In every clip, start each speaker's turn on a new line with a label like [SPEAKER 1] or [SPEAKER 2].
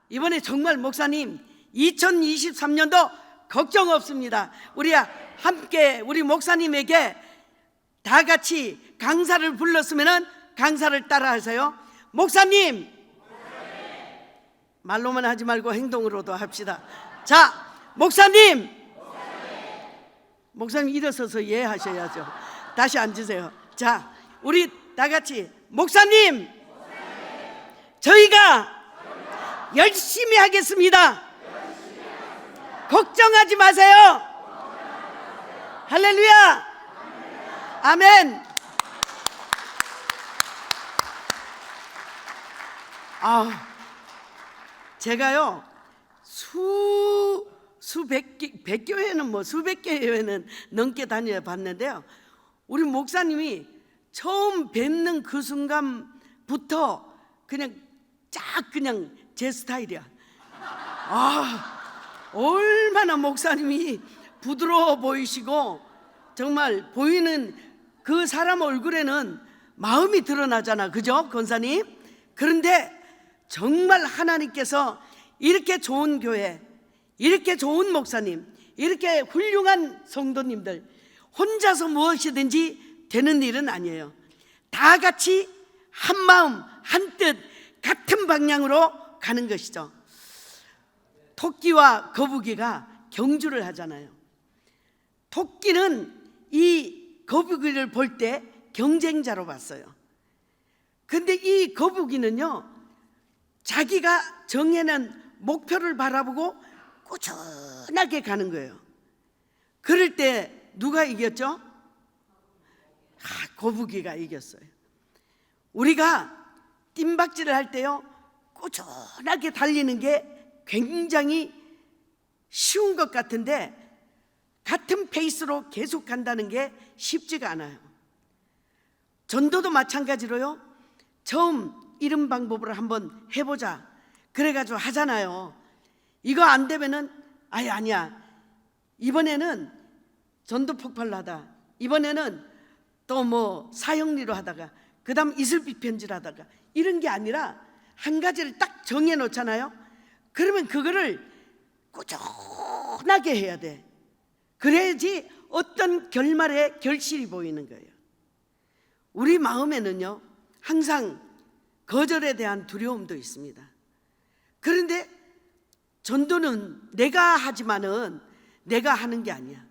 [SPEAKER 1] 이번에 정말 목사님 2023년도 걱정 없습니다. 우리 함께 우리 목사님에게 다 같이 강사를 불렀으면 강사를 따라 하세요. 목사님, 말로만 하지 말고 행동으로도 합시다. 자, 목사님, 목사님 일어서서 예 하셔야죠. 다시 앉으세요. 자, 우리 다 같이 목사님, 저희가 열심히 하겠습니다. 걱정하지 마세요. 할렐루야. 아멘. 제가요 수백 교회는 수백 교회는 넘게 다녀 봤는데요, 우리 목사님이 처음 뵙는 그 순간부터 그냥 제 스타일이야. 얼마나 목사님이 부드러워 보이시고, 정말 보이는 그 사람 얼굴에는 마음이 드러나잖아, 그죠 권사님? 그런데 정말 하나님께서 이렇게 좋은 교회, 이렇게 좋은 목사님, 이렇게 훌륭한 성도님들 혼자서 무엇이든지 되는 일은 아니에요. 다 같이 한 마음 한 뜻 같은 방향으로 가는 것이죠. 토끼와 거북이가 경주를 하잖아요. 토끼는 이 거북이를 볼 때 경쟁자로 봤어요. 근데 이 거북이는요, 자기가 정해놓은 목표를 바라보고 꾸준하게 가는 거예요. 그럴 때 누가 이겼죠? 거북이가 이겼어요. 우리가 뜀박질을 할 때요, 꾸준하게 달리는 게 굉장히 쉬운 것 같은데 같은 페이스로 계속 간다는 게 쉽지가 않아요. 전도도 마찬가지로요, 처음 이런 방법으로 한번 해보자 그래가지고 하잖아요. 이거 안 되면은 아니야, 이번에는 전도 폭발로 하다, 이번에는 또 사형리로 하다가, 그 다음 이슬빛 편지를 하다가, 이런 게 아니라 한 가지를 딱 정해 놓잖아요. 그러면 그거를 꾸준하게 해야 돼. 그래야지 어떤 결말에 결실이 보이는 거예요. 우리 마음에는요 항상 거절에 대한 두려움도 있습니다. 그런데 전도는 내가 하지만은 내가 하는 게 아니야.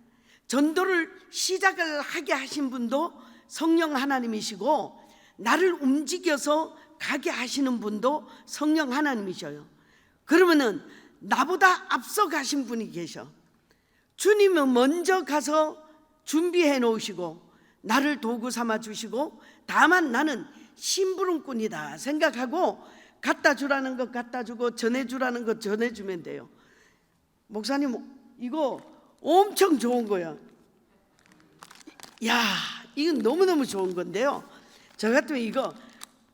[SPEAKER 1] 전도를 시작을 하게 하신 분도 성령 하나님이시고, 나를 움직여서 가게 하시는 분도 성령 하나님이셔요. 그러면은 나보다 앞서 가신 분이 계셔. 주님은 먼저 가서 준비해 놓으시고 나를 도구 삼아 주시고, 다만 나는 심부름꾼이다 생각하고 갖다 주라는 것 갖다 주고 전해주라는 것 전해주면 돼요. 목사님, 이거 엄청 좋은 거야. 이건 너무너무 좋은 건데요, 저 같으면 이거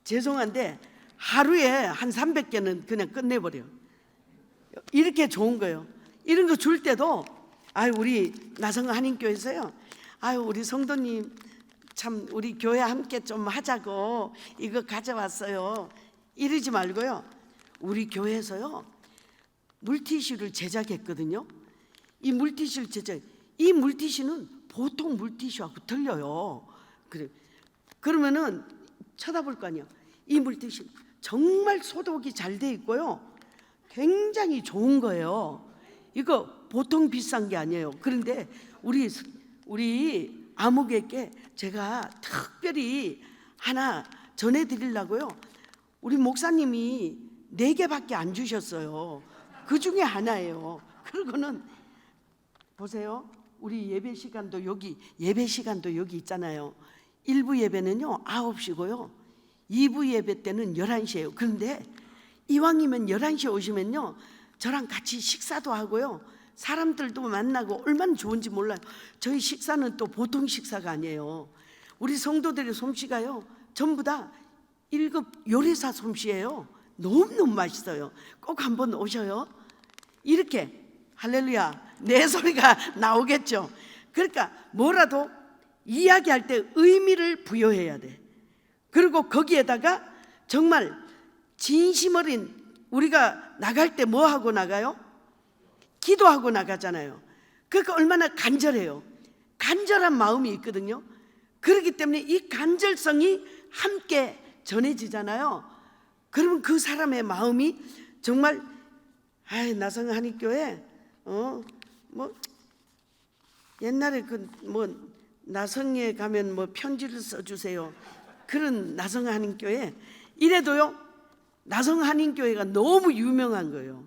[SPEAKER 1] 죄송한데 하루에 한 300개는 그냥 끝내버려. 이렇게 좋은 거예요. 이런 거 줄 때도 우리 나성 한인교회에서요, 우리 성도님 참 우리 교회 함께 좀 하자고 이거 가져왔어요 이러지 말고요, 우리 교회에서요 물티슈를 제작했거든요. 이 물티슈를 이 물티슈는 보통 물티슈하고 틀려요. 그러면은 쳐다볼 거 아니에요. 이 물티슈 정말 소독이 잘 돼 있고요, 굉장히 좋은 거예요. 이거 보통 비싼 게 아니에요. 그런데 우리 아무개께 제가 특별히 하나 전해드리려고요. 우리 목사님이 4개밖에 안 주셨어요. 그 중에 하나예요. 그리고는 보세요, 우리 예배 시간도 여기 있잖아요. 1부 예배는요 9시고요 2부 예배 때는 11시예요 그런데 이왕이면 11시에 오시면요 저랑 같이 식사도 하고요, 사람들도 만나고 얼마나 좋은지 몰라요. 저희 식사는 또 보통 식사가 아니에요. 우리 성도들의 솜씨가요 전부 다 1급 요리사 솜씨예요. 너무너무 맛있어요. 꼭 한번 오셔요. 이렇게 할렐루야, 내 소리가 나오겠죠. 그러니까 뭐라도 이야기할 때 의미를 부여해야 돼. 그리고 거기에다가 정말 진심 어린 우리가 나갈 때 뭐 하고 나가요? 기도하고 나가잖아요. 그러니까 얼마나 간절해요. 간절한 마음이 있거든요. 그렇기 때문에 이 간절성이 함께 전해지잖아요. 그러면 그 사람의 마음이 정말 나성 한인교회 뭐 옛날에 나성에 가면 뭐 편지를 써주세요. 그런 나성 한인교회 이래도요. 나성 한인교회가 너무 유명한 거예요.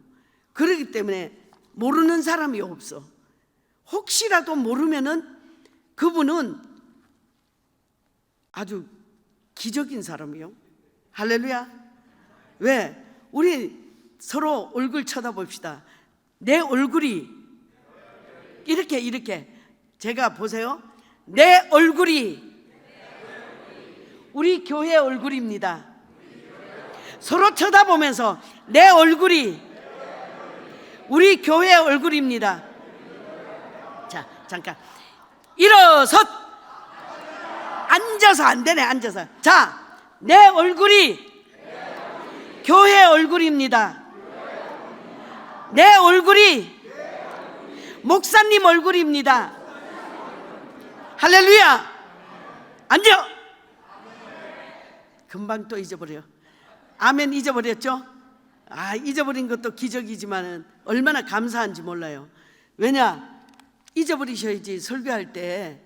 [SPEAKER 1] 그렇기 때문에 모르는 사람이 없어. 혹시라도 모르면은 그분은 아주 기적인 사람이요. 할렐루야. 왜? 우리 서로 얼굴 쳐다봅시다. 내 얼굴이 이렇게 제가 보세요. 내 얼굴이 우리 교회 얼굴입니다. 서로 쳐다보면서 내 얼굴이 우리 교회 얼굴입니다. 자, 잠깐 일어서 앉아서 안 되네. 앉아서. 자, 내 얼굴이 교회 얼굴입니다. 내 얼굴이 목사님 얼굴입니다. 할렐루야. 앉아. 금방 또 잊어버려. 아멘. 잊어버렸죠? 잊어버린 것도 기적이지만 얼마나 감사한지 몰라요. 왜냐? 잊어버리셔야지. 설교할 때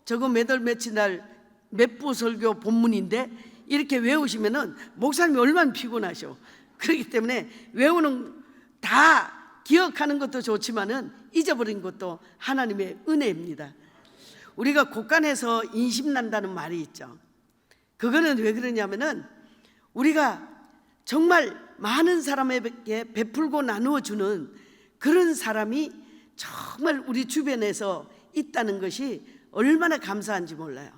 [SPEAKER 1] 저거 몇 월 며칠 날 몇 부 설교 본문인데 이렇게 외우시면은 목사님이 얼마나 피곤하셔. 그렇기 때문에 외우는 다 기억하는 것도 좋지만은 잊어버린 것도 하나님의 은혜입니다. 우리가 곳간에서 인심난다는 말이 있죠. 그거는 왜 그러냐면은 우리가 정말 많은 사람에게 베풀고 나누어 주는 그런 사람이 정말 우리 주변에서 있다는 것이 얼마나 감사한지 몰라요.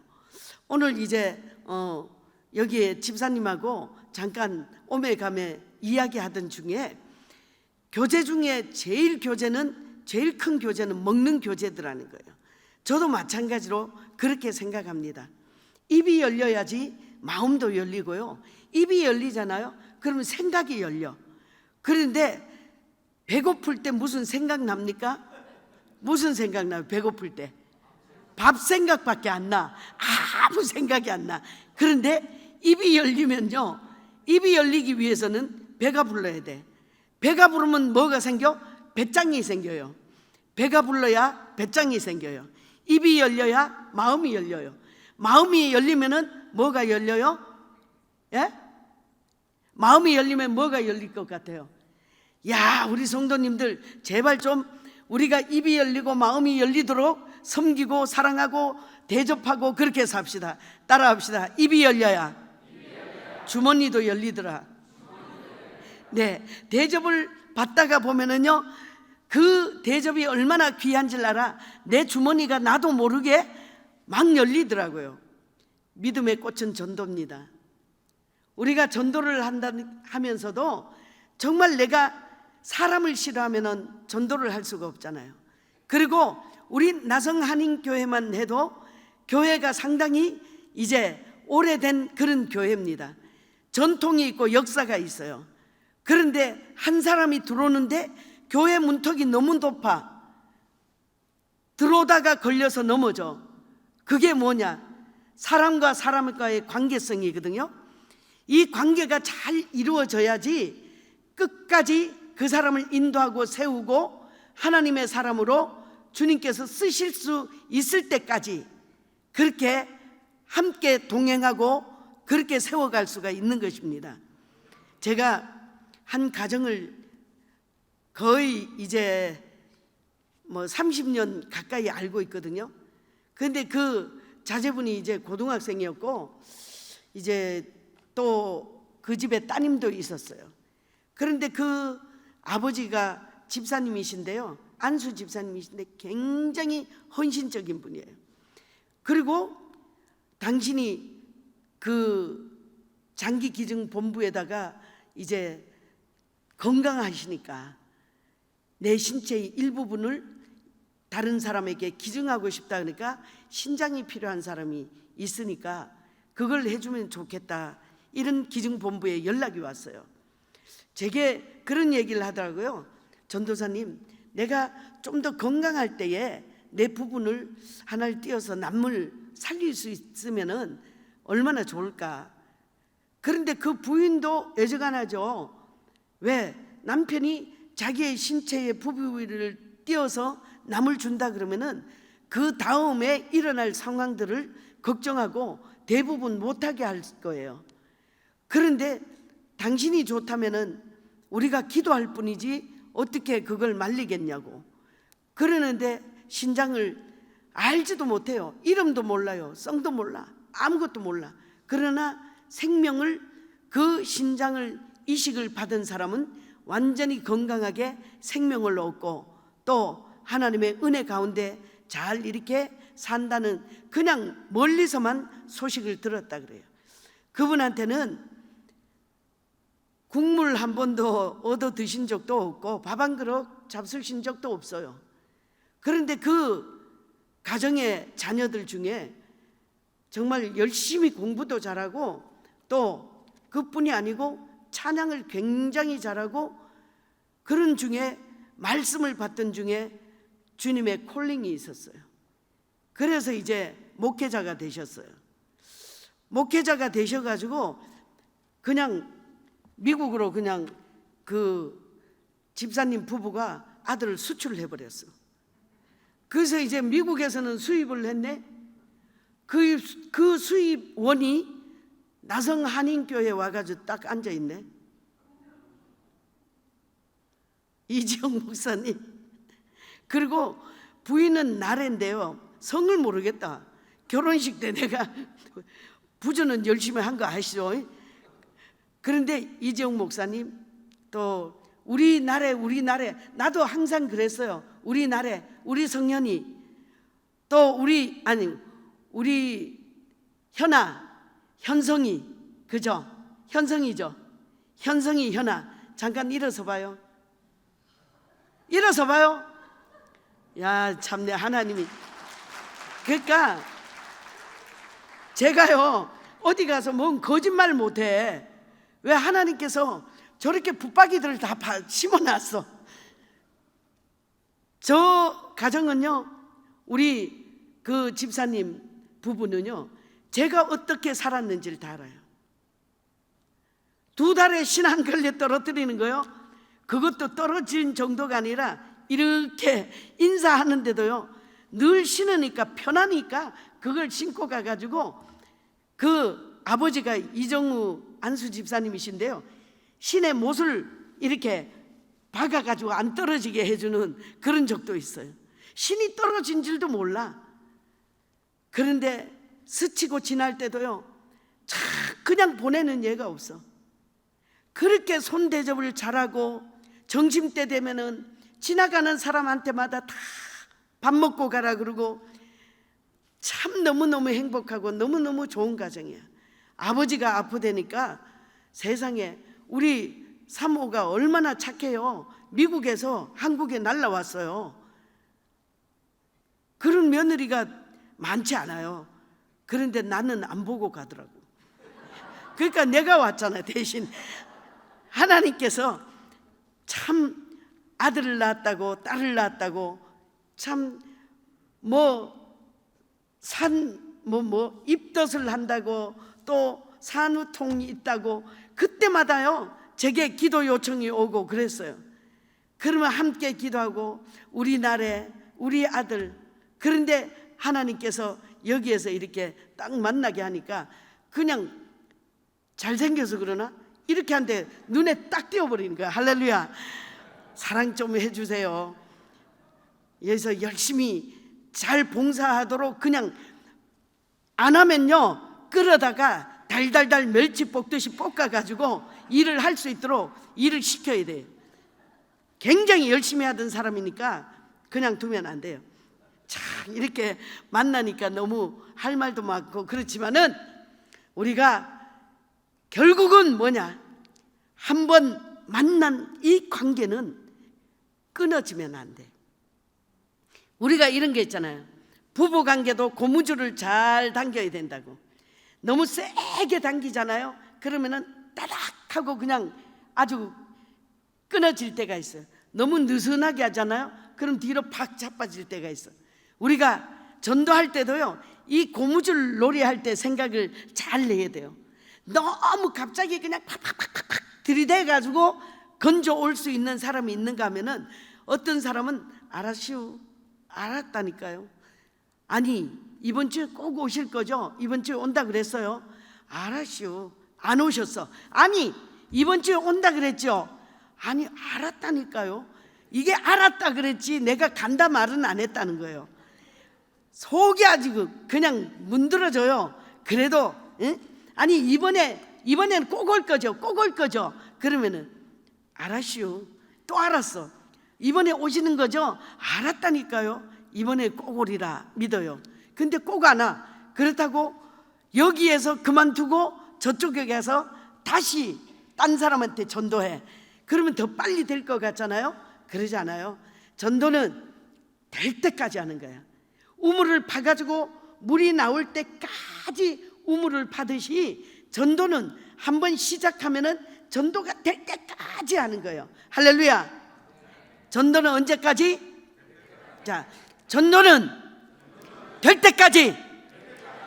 [SPEAKER 1] 오늘 이제 여기에 집사님하고 잠깐 오메감에 이야기하던 중에 교제 중에 제일 큰 교제는 먹는 교제들하는 거예요. 저도 마찬가지로 그렇게 생각합니다. 입이 열려야지 마음도 열리고요. 입이 열리잖아요. 그러면 생각이 열려. 그런데 배고플 때 무슨 생각 납니까? 무슨 생각 나요? 배고플 때 밥 생각밖에 안 나. 아무 생각이 안 나. 그런데 입이 열리면요, 입이 열리기 위해서는 배가 불러야 돼. 배가 부르면 뭐가 생겨? 배짱이 생겨요. 배가 불러야 배짱이 생겨요. 입이 열려야 마음이 열려요. 마음이 열리면은 뭐가 열려요? 예? 마음이 열리면 뭐가 열릴 것 같아요? 야, 우리 성도님들 제발 좀 우리가 입이 열리고 마음이 열리도록 섬기고 사랑하고 대접하고 그렇게 삽시다. 따라합시다. 입이 열려야 주머니도 열리더라. 네, 대접을 받다가 보면은요, 그 대접이 얼마나 귀한지를 알아. 내 주머니가 나도 모르게 막 열리더라고요. 믿음의 꽃은 전도입니다. 우리가 전도를 하면서도 정말 내가 사람을 싫어하면은 전도를 할 수가 없잖아요. 그리고 우리 나성 한인교회만 해도 교회가 상당히 이제 오래된 그런 교회입니다. 전통이 있고 역사가 있어요. 그런데 한 사람이 들어오는데 교회 문턱이 너무 높아. 들어오다가 걸려서 넘어져. 그게 뭐냐? 사람과 사람과의 관계성이거든요. 이 관계가 잘 이루어져야지 끝까지 그 사람을 인도하고 세우고 하나님의 사람으로 주님께서 쓰실 수 있을 때까지 그렇게 함께 동행하고 그렇게 세워갈 수가 있는 것입니다. 제가 한 가정을 거의 이제 30년 가까이 알고 있거든요. 그런데 그 자제분이 이제 고등학생이었고 이제 또 그 집에 따님도 있었어요. 그런데 그 아버지가 집사님이신데요, 안수 집사님이신데 굉장히 헌신적인 분이에요. 그리고 당신이 그 장기기증본부에다가 이제 건강하시니까 내 신체의 일부분을 다른 사람에게 기증하고 싶다 그러니까 신장이 필요한 사람이 있으니까 그걸 해주면 좋겠다, 이런 기증본부에 연락이 왔어요. 제게 그런 얘기를 하더라고요. 전도사님, 내가 좀 더 건강할 때에 내 부분을 하나를 띄어서 남을 살릴 수 있으면은 얼마나 좋을까. 그런데 그 부인도 애저간하죠. 왜? 남편이 자기의 신체의 부위를 띄어서 남을 준다 그러면은 그 다음에 일어날 상황들을 걱정하고 대부분 못하게 할 거예요. 그런데 당신이 좋다면은 우리가 기도할 뿐이지 어떻게 그걸 말리겠냐고. 그러는데 신장을 알지도 못해요. 이름도 몰라요. 성도 몰라. 아무것도 몰라. 그러나 생명을, 그 신장을 이식을 받은 사람은 완전히 건강하게 생명을 얻고 또 하나님의 은혜 가운데 잘 이렇게 산다는, 그냥 멀리서만 소식을 들었다 그래요. 그분한테는 국물 한 번도 얻어 드신 적도 없고 밥 한 그릇 잡수신 적도 없어요. 그런데 그 가정의 자녀들 중에 정말 열심히 공부도 잘하고 또 그뿐이 아니고 찬양을 굉장히 잘하고 그런 중에 말씀을 받던 중에 주님의 콜링이 있었어요. 그래서 이제 목회자가 되셨어요. 목회자가 되셔가지고 그냥 미국으로 그냥 그 집사님 부부가 아들을 수출을 해버렸어. 그래서 이제 미국에서는 수입을 했네. 그 수입원이 나성 한인교회에 와가지고 딱 앉아있네. 이지영 목사님. 그리고 부인은 나래인데요, 성을 모르겠다. 결혼식 때 내가 부주는 열심히 한 거 아시죠? 그런데 이지영 목사님, 또 우리 나래 나도 항상 그랬어요. 우리 나래, 우리 성현이, 또 우리 현성이, 그죠? 현성이죠. 현성이, 현아, 잠깐 일어서 봐요. 일어서 봐요. 야, 참내 하나님이. 그러니까 제가요 어디 가서 뭔 거짓말 못해. 왜? 하나님께서 저렇게 붙박이들을 다 심어놨어. 저 가정은요, 우리 그 집사님 부부는요, 제가 어떻게 살았는지를 다 알아요. 2달에 신앙 걸려 떨어뜨리는 거요. 그것도 떨어진 정도가 아니라 이렇게 인사하는데도요, 늘 신으니까 편하니까 그걸 신고 가가지고, 그 아버지가 이정우 안수 집사님이신데요, 신의 못을 이렇게 박아가지고 안 떨어지게 해주는 그런 적도 있어요. 신이 떨어진 줄도 몰라. 그런데 스치고 지날 때도요, 그냥 보내는 예가 없어. 그렇게 손 대접을 잘하고 점심때 되면은 지나가는 사람한테마다 다 밥 먹고 가라 그러고, 참 너무너무 행복하고 너무너무 좋은 가정이야. 아버지가 아프다니까 세상에 우리 사모가 얼마나 착해요. 미국에서 한국에 날라왔어요. 그런 며느리가 많지 않아요. 그런데 나는 안 보고 가더라고. 그러니까 내가 왔잖아. 대신 하나님께서 참 아들을 낳았다고 딸을 낳았다고, 참 입덧을 한다고, 또 산후통이 있다고, 그때마다요 제게 기도 요청이 오고 그랬어요. 그러면 함께 기도하고 우리 나래, 우리 아들. 그런데 하나님께서 여기에서 이렇게 딱 만나게 하니까 그냥 잘생겨서 그러나 이렇게 한데 눈에 딱 띄어버리는 거야. 할렐루야. 사랑 좀 해주세요. 여기서 열심히 잘 봉사하도록, 그냥 안 하면요 끌어다가 달달달 멸치 볶듯이 볶아가지고 일을 할 수 있도록 일을 시켜야 돼요. 굉장히 열심히 하던 사람이니까 그냥 두면 안 돼요. 참 이렇게 만나니까 너무 할 말도 많고 그렇지만은, 우리가 결국은 뭐냐, 한번 만난 이 관계는 끊어지면 안 돼. 우리가 이런 게 있잖아요. 부부관계도 고무줄을 잘 당겨야 된다고. 너무 세게 당기잖아요. 그러면은 따닥하고 그냥 아주 끊어질 때가 있어요. 너무 느슨하게 하잖아요. 그럼 뒤로 팍 자빠질 때가 있어. 우리가 전도할 때도요, 이 고무줄 놀이할 때 생각을 잘 내야 돼요. 너무 갑자기 그냥 팍팍팍팍 들이대가지고 건져 올 수 있는 사람이 있는가 하면은, 어떤 사람은 알았슈, 알았다니까요. 아니 이번 주에 꼭 오실 거죠? 이번 주에 온다 그랬어요. 알았슈, 안 오셨어. 아니 이번 주에 온다 그랬죠? 아니 알았다니까요. 이게 알았다 그랬지 내가 간다 말은 안 했다는 거예요. 속이 아주 그냥 문드러져요. 그래도 응? 아니 이번에는 꼭 올 거죠? 꼭 올 거죠? 그러면은 알았슈, 또 알았어. 이번에 오시는 거죠? 알았다니까요. 이번에 꼭 오리라 믿어요. 근데 꼭 안 와. 그렇다고 여기에서 그만두고 저쪽에 가서 다시 딴 사람한테 전도해. 그러면 더 빨리 될 것 같잖아요. 그러지 않아요. 전도는 될 때까지 하는 거야. 우물을 파가지고 물이 나올 때까지 우물을 파듯이, 전도는 한번 시작하면은 전도가 될 때까지 하는 거예요. 할렐루야. 전도는 언제까지? 자, 전도는 될 때까지.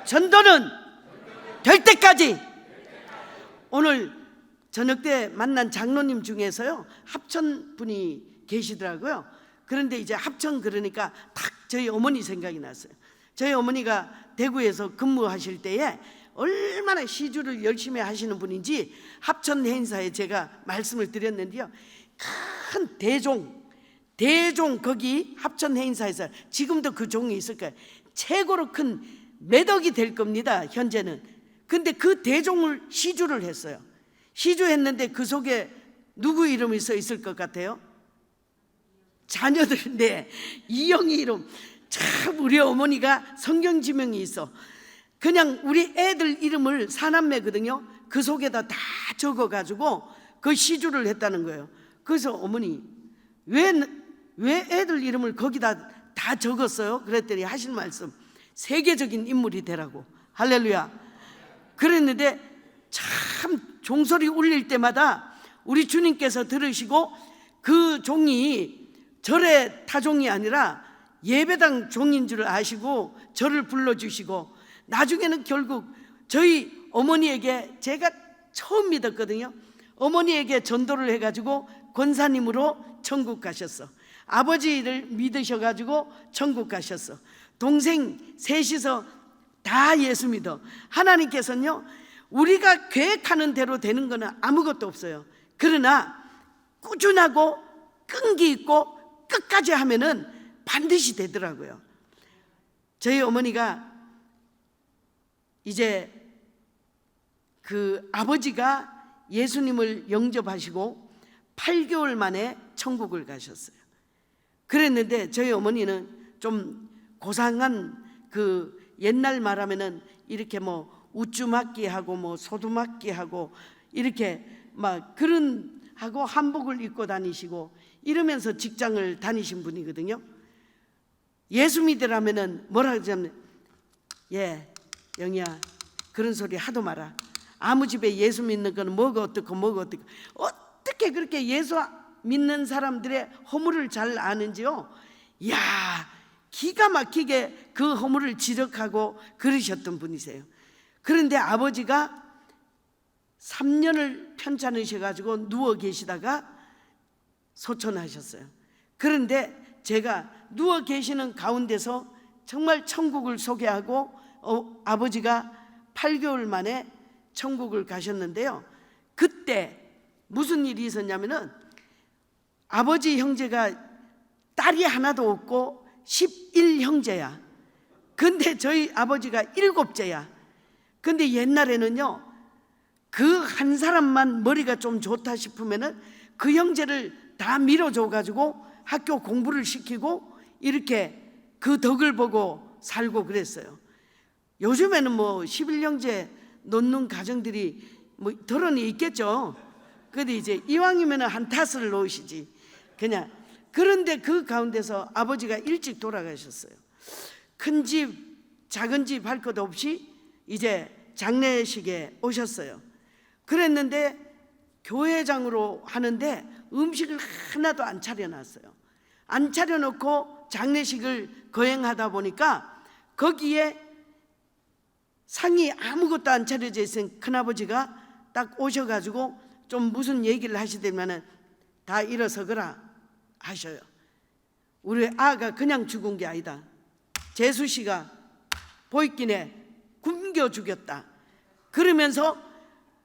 [SPEAKER 1] 전도는 될 때까지. 오늘 저녁 때 만난 장로님 중에서요, 합천 분이 계시더라고요. 그런데 이제 합천 그러니까 딱 저희 어머니 생각이 났어요. 저희 어머니가 대구에서 근무하실 때에 얼마나 시주를 열심히 하시는 분인지 합천 행사에 제가 말씀을 드렸는데요, 큰 대종 거기 합천 행사에서 지금도 그 종이 있을 거예요. 최고로 큰 매덕이 될 겁니다, 현재는. 근데 그 대종을 시주를 했어요. 시주했는데 그 속에 누구 이름이 써 있을 것 같아요? 자녀들인데 이영희 이름. 참 우리 어머니가 성경 지명이 있어. 그냥 우리 애들 이름을 사남매거든요. 그 속에다 다 적어가지고 그 시주를 했다는 거예요. 그래서 어머니 왜 애들 이름을 거기다 다 적었어요? 그랬더니 하신 말씀, 세계적인 인물이 되라고. 할렐루야. 그랬는데 참 종소리 울릴 때마다 우리 주님께서 들으시고, 그 종이 절의 타종이 아니라 예배당 종인 줄 아시고 저를 불러주시고, 나중에는 결국 저희 어머니에게, 제가 처음 믿었거든요. 어머니에게 전도를 해가지고 권사님으로 천국 가셨어. 아버지를 믿으셔가지고 천국 가셨어. 동생 셋이서 다 예수 믿어. 하나님께서는요, 우리가 계획하는 대로 되는 거는 아무것도 없어요. 그러나 꾸준하고 끈기 있고 끝까지 하면은 반드시 되더라고요. 저희 어머니가 이제 그 아버지가 예수님을 영접하시고 8개월 만에 천국을 가셨어요. 그랬는데 저희 어머니는 좀 고상한, 그 옛날 말하면은 이렇게 뭐 우쭈맞기 하고 뭐 소두맞기 하고 이렇게 막 그런 하고 한복을 입고 다니시고 이러면서 직장을 다니신 분이거든요. 예수 믿으라면은 뭐라 그러냐면, 예, 영희야, 그런 소리 하도 마라. 아무 집에 예수 믿는 거는 뭐가 어떻고 뭐가 어떻고. 어떻게 그렇게 예수 믿는 사람들의 허물을 잘 아는지요? 이야, 기가 막히게 그 허물을 지적하고 그러셨던 분이세요. 그런데 아버지가 3년을 편찮으셔가지고 누워 계시다가 소천하셨어요. 그런데 제가 누워 계시는 가운데서 정말 천국을 소개하고 아버지가 8개월 만에 천국을 가셨는데요, 그때 무슨 일이 있었냐면은, 아버지 형제가 딸이 하나도 없고 11형제야. 근데 저희 아버지가 7째야. 근데 옛날에는요, 그 한 사람만 머리가 좀 좋다 싶으면은 그 형제를 다 밀어줘 가지고 학교 공부를 시키고 이렇게 그 덕을 보고 살고 그랬어요. 요즘에는 뭐 11형제 놓는 가정들이 뭐 덜어니 있겠죠. 근데 이제 이왕이면 한 탓을 놓으시지 그냥. 그런데 그 가운데서 아버지가 일찍 돌아가셨어요. 큰 집 작은 집 할 것 없이 이제 장례식에 오셨어요. 그랬는데 교회장으로 하는데 음식을 하나도 안 차려놨어요. 안 차려놓고 장례식을 거행하다 보니까 거기에 상이 아무것도 안 차려져 있은 큰아버지가 딱 오셔가지고 좀 무슨 얘기를 하시더면은 다 일어서거라 하셔요. 우리 아가 그냥 죽은 게 아니다. 재수 씨가 보이긴에 굶겨 죽였다. 그러면서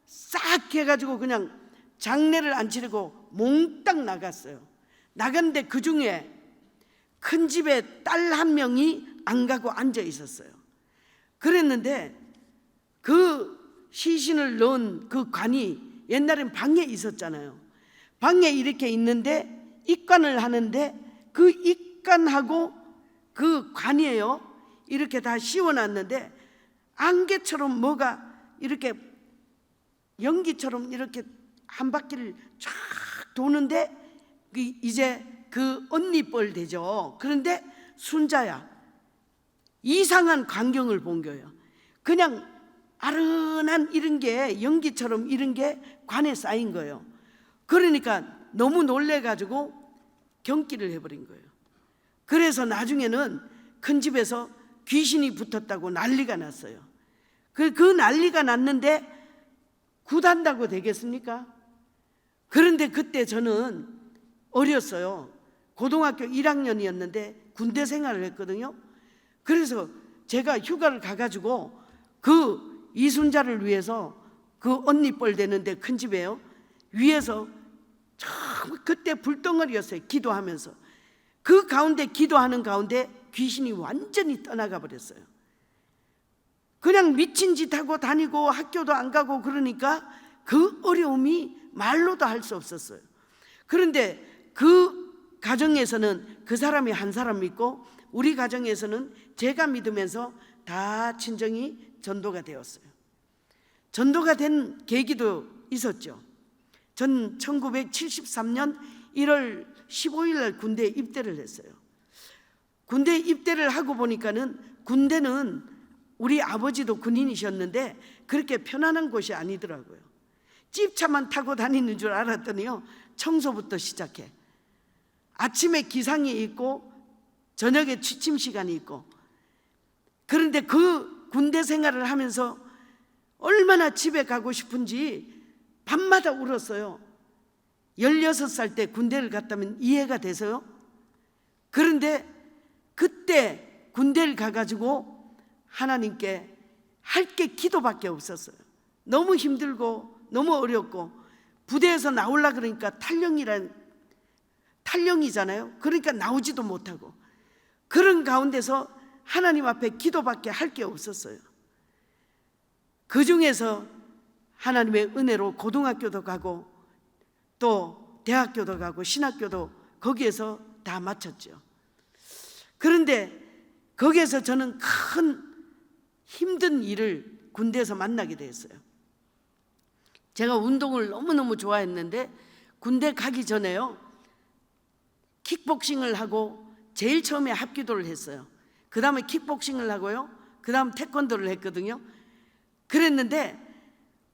[SPEAKER 1] 싹 해가지고 그냥 장례를 안 치르고 몽땅 나갔어요. 나갔는데 그 중에 큰 집에 딸 한 명이 안 가고 앉아 있었어요. 그랬는데 그 시신을 넣은 그 관이 옛날엔 방에 있었잖아요. 방에 이렇게 있는데 입관을 하는데 그 입관하고 그 관이에요. 이렇게 다 씌워놨는데 안개처럼 뭐가 이렇게 연기처럼 이렇게 한 바퀴를 쫙 도는데 이제 그 언니뻘 되죠. 그런데 순자야. 이상한 광경을 본 거예요. 그냥 아른한 이런 게 연기처럼 이런 게 관에 쌓인 거예요. 그러니까 너무 놀래가지고 경기를 해버린 거예요. 그래서 나중에는 큰 집에서 귀신이 붙었다고 난리가 났어요. 그 난리가 났는데 굿한다고 되겠습니까? 그런데 그때 저는 어렸어요. 고등학교 1학년이었는데 군대 생활을 했거든요. 그래서 제가 휴가를 가가지고 그 이순자를 위해서 그 언니뻘 되는데 큰 집에요. 위에서 그때 불덩어리였어요. 기도하면서 그 가운데 기도하는 가운데 귀신이 완전히 떠나가 버렸어요. 그냥 미친 짓 하고 다니고 학교도 안 가고 그러니까 그 어려움이 말로도 할 수 없었어요. 그런데 그 가정에서는 그 사람이 한 사람 믿고 우리 가정에서는 제가 믿으면서 다 친정이 전도가 되었어요. 전도가 된 계기도 있었죠. 전 1973년 1월 15일 날 군대에 입대를 했어요. 군대에 입대를 하고 보니까는 군대는 우리 아버지도 군인이셨는데 그렇게 편안한 곳이 아니더라고요. 찝차만 타고 다니는 줄 알았더니요, 청소부터 시작해. 아침에 기상이 있고 저녁에 취침 시간이 있고. 그런데 그 군대 생활을 하면서 얼마나 집에 가고 싶은지 밤마다 울었어요. 16살 때 군대를 갔다면 이해가 돼서요. 그런데 그때 군대를 가가지고 하나님께 할 게 기도밖에 없었어요. 너무 힘들고 너무 어렵고 부대에서 나오려 그러니까 탈령이잖아요. 그러니까 나오지도 못하고 그런 가운데서 하나님 앞에 기도밖에 할 게 없었어요. 그 중에서 하나님의 은혜로 고등학교도 가고 또 대학교도 가고 신학교도 거기에서 다 마쳤죠. 그런데 거기에서 저는 큰 힘든 일을 군대에서 만나게 됐어요. 제가 운동을 너무너무 좋아했는데 군대 가기 전에요, 킥복싱을 하고 제일 처음에 합기도를 했어요. 그 다음에 킥복싱을 하고요, 그 다음 태권도를 했거든요. 그랬는데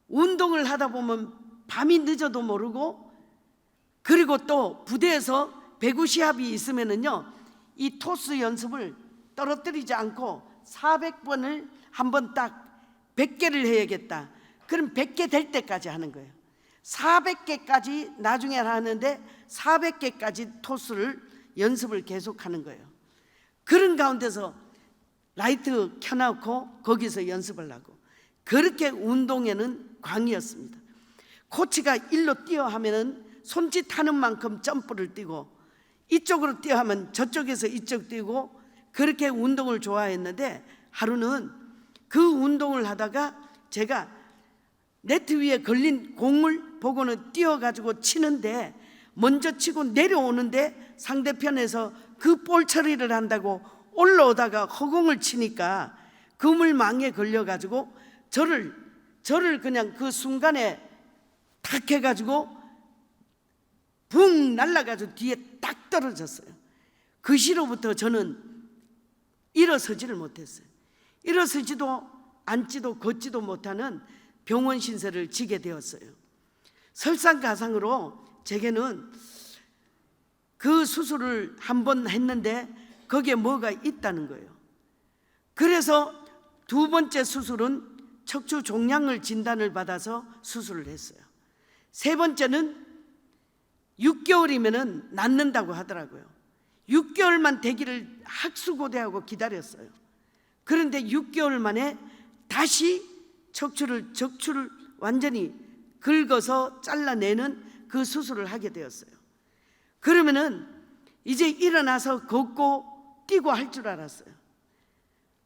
[SPEAKER 1] 운동을 하다 보면 밤이 늦어도 모르고, 그리고 또 부대에서 배구 시합이 있으면은요, 이 토스 연습을 떨어뜨리지 않고 400번을 한번 딱 100개를 해야겠다. 그럼 100개 될 때까지 하는 거예요. 400개까지 나중에 하는데 400개까지 토스를 연습을 계속하는 거예요. 그런 가운데서 라이트 켜놓고 거기서 연습을 하고, 그렇게 운동에는 광이었습니다. 코치가 일로 뛰어 하면은 손짓하는 만큼 점프를 뛰고, 이쪽으로 뛰어 하면 저쪽에서 이쪽 뛰고, 그렇게 운동을 좋아했는데 하루는 그 운동을 하다가 제가 네트 위에 걸린 공을 보고는 뛰어가지고 치는데 먼저 치고 내려오는데 상대편에서 그 볼 처리를 한다고 올라오다가 허공을 치니까 그물망에 걸려가지고 저를 그냥 그 순간에 탁 해가지고 붕 날아가지고 뒤에 딱 떨어졌어요. 그 시로부터 저는 일어서지를 못했어요. 일어서지도 앉지도 걷지도 못하는 병원 신세를 지게 되었어요. 설상가상으로 제게는 그 수술을 한 번 했는데 거기에 뭐가 있다는 거예요. 그래서 두 번째 수술은 척추 종양을 진단을 받아서 수술을 했어요. 세 번째는 6개월이면 낫는다고 하더라고요. 6개월만 되기를 학수고대하고 기다렸어요. 그런데 6개월 만에 다시 척추를 완전히 긁어서 잘라내는 그 수술을 하게 되었어요. 그러면은 이제 일어나서 걷고 뛰고 할 줄 알았어요.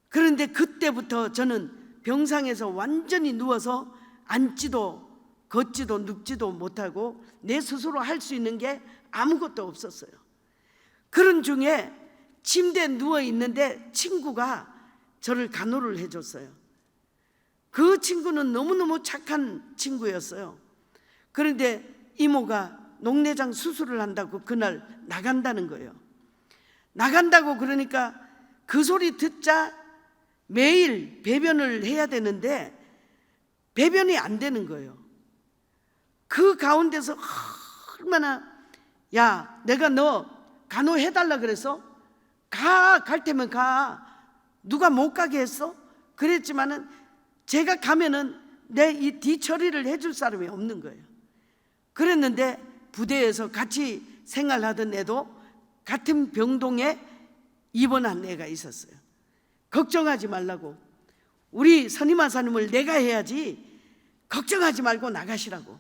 [SPEAKER 1] 그런데 그때부터 저는 병상에서 완전히 누워서 앉지도 걷지도 눕지도 못하고 내 스스로 할 수 있는 게 아무것도 없었어요. 그런 중에 침대에 누워 있는데 친구가 저를 간호를 해줬어요. 그 친구는 너무너무 착한 친구였어요. 그런데 이모가 녹내장 수술을 한다고 그날 나간다는 거예요. 나간다고 그러니까 그 소리 듣자 매일 배변을 해야 되는데 배변이 안 되는 거예요. 그 가운데서 얼마나, 야, 내가 너 간호해달라 그래서 갈 테면 가. 누가 못 가게 했어? 그랬지만은 제가 가면은 내 이 뒤처리를 해줄 사람이 없는 거예요. 그랬는데 부대에서 같이 생활하던 애도 같은 병동에 입원한 애가 있었어요. 걱정하지 말라고, 우리 선임하사님을 내가 해야지 걱정하지 말고 나가시라고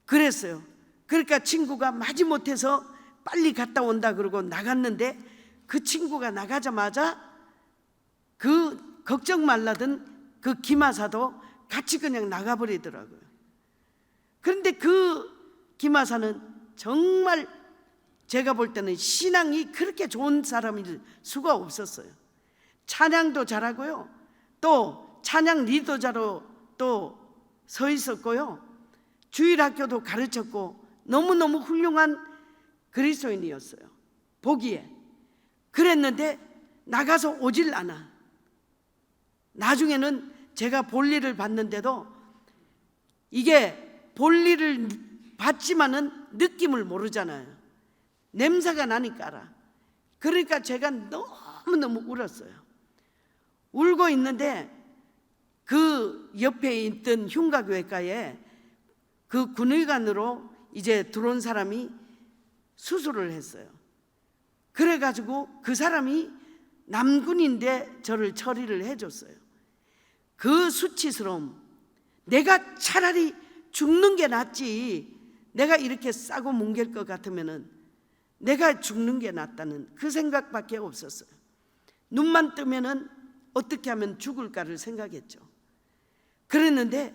[SPEAKER 1] 그랬어요. 그러니까 친구가 마지못해서 빨리 갔다 온다 그러고 나갔는데 그 친구가 나가자마자 그 걱정 말라던 그 김하사도 같이 그냥 나가버리더라고요. 그런데 그 김하사는 정말 제가 볼 때는 신앙이 그렇게 좋은 사람일 수가 없었어요. 찬양도 잘하고요, 또 찬양 리더자로 또 서 있었고요, 주일학교도 가르쳤고 너무너무 훌륭한 그리스도인이었어요, 보기에. 그랬는데 나가서 오질 않아. 나중에는 제가 볼일을 봤는데도 이게 볼일을 봤지만은 느낌을 모르잖아요. 냄새가 나니까 알아. 그러니까 제가 너무너무 울었어요. 울고 있는데 그 옆에 있던 흉가교회과에 그 군의관으로 이제 들어온 사람이 수술을 했어요. 그래가지고 그 사람이 남군인데 저를 처리를 해줬어요. 그 수치스러움, 내가 차라리 죽는 게 낫지, 내가 이렇게 싸고 뭉갤 것 같으면은 내가 죽는 게 낫다는 그 생각밖에 없었어요. 눈만 뜨면은 어떻게 하면 죽을까를 생각했죠. 그랬는데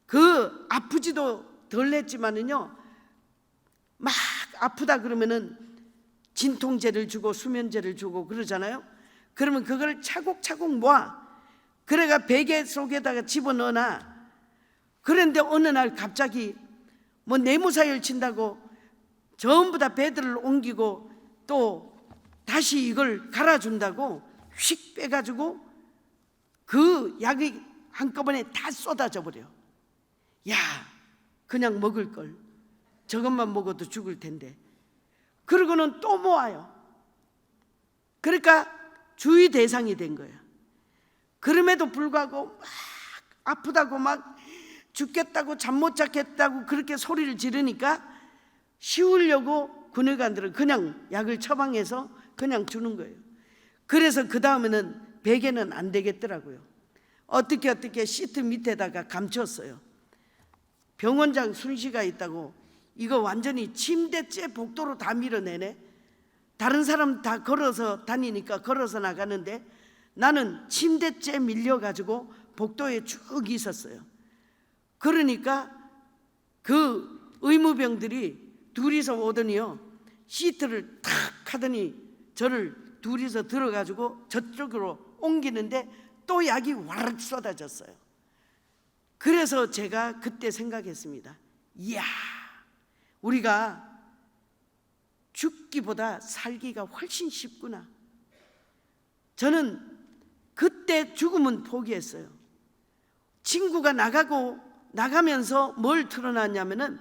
[SPEAKER 1] 그 아프지도 덜 했지만은요, 막 아프다 그러면은 진통제를 주고 수면제를 주고 그러잖아요. 그러면 그걸 차곡차곡 모아 그래가 베개 속에다가 집어넣어놔. 그런데 어느 날 갑자기 뭐 뇌무사열 친다고 전부 다 베드를 옮기고 또 다시 이걸 갈아준다고 휙 빼가지고 그 약이 한꺼번에 다 쏟아져 버려. 야, 그냥 먹을 걸, 저것만 먹어도 죽을 텐데. 그러고는 또 모아요. 그러니까 주의 대상이 된 거예요. 그럼에도 불구하고 막 아프다고 막 죽겠다고 잠 못 자겠다고 그렇게 소리를 지르니까 쉬우려고 군의관들은 그냥 약을 처방해서 그냥 주는 거예요. 그래서 그 다음에는 베개는 안 되겠더라고요. 어떻게 시트 밑에다가 감췄어요. 병원장 순시가 있다고 이거 완전히 침대째 복도로 다 밀어내네. 다른 사람 다 걸어서 다니니까 걸어서 나가는데 나는 침대째 밀려가지고 복도에 쭉 있었어요. 그러니까 그 의무병들이 둘이서 오더니요, 시트를 탁 하더니 저를 둘이서 들어가지고 저쪽으로 옮기는데 또 약이 와르르 쏟아졌어요. 그래서 제가 그때 생각했습니다. 이야, 우리가 죽기보다 살기가 훨씬 쉽구나. 저는 그때 죽음은 포기했어요. 친구가 나가고 나가면서 뭘 틀어놨냐면은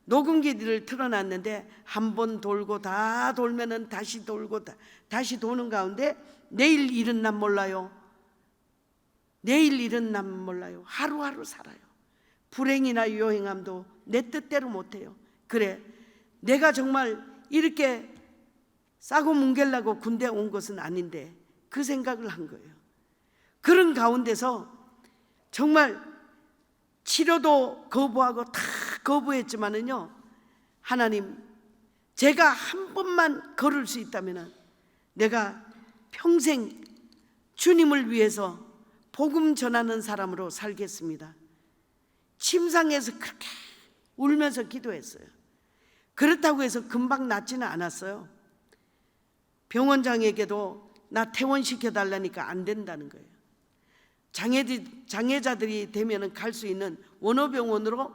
[SPEAKER 1] 녹음기를 틀어놨는데 한 번 돌고 다 돌면은 다시 돌고 다시 도는 가운데 내일 일은 난 몰라요. 내일 일은 난 몰라요. 하루하루 살아요. 불행이나 요행함도 내 뜻대로 못해요. 그래, 내가 정말 이렇게 싸고 뭉갤라고 군대 온 것은 아닌데 그 생각을 한 거예요. 그런 가운데서 정말 치료도 거부하고 다 거부했지만은요, 하나님, 제가 한 번만 걸을 수 있다면 내가 평생 주님을 위해서 복음 전하는 사람으로 살겠습니다. 침상에서 그렇게 울면서 기도했어요. 그렇다고 해서 금방 낫지는 않았어요. 병원장에게도 나 퇴원시켜 달라니까 안 된다는 거예요. 장애자들이 되면 갈 수 있는 원어병원으로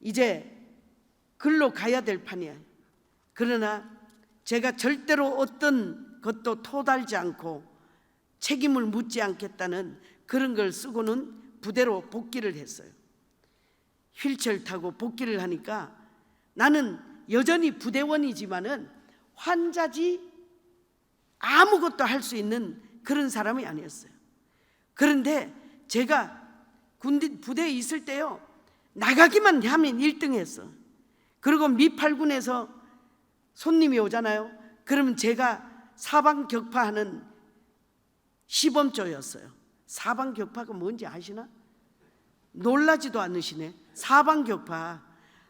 [SPEAKER 1] 이제 글로 가야 될 판이야. 그러나 제가 절대로 어떤 것도 토달지 않고 책임을 묻지 않겠다는 그런 걸 쓰고는 부대로 복귀를 했어요. 휠체어를 타고 복귀를 하니까 나는 여전히 부대원이지만은 환자지 아무것도 할 수 있는 그런 사람이 아니었어요. 그런데 제가 부대에 있을 때요, 나가기만 하면 1등 했어. 그리고 미팔군에서 손님이 오잖아요. 그러면 제가 사방격파하는 시범조였어요. 사방격파가 뭔지 아시나? 놀라지도 않으시네. 사방격파,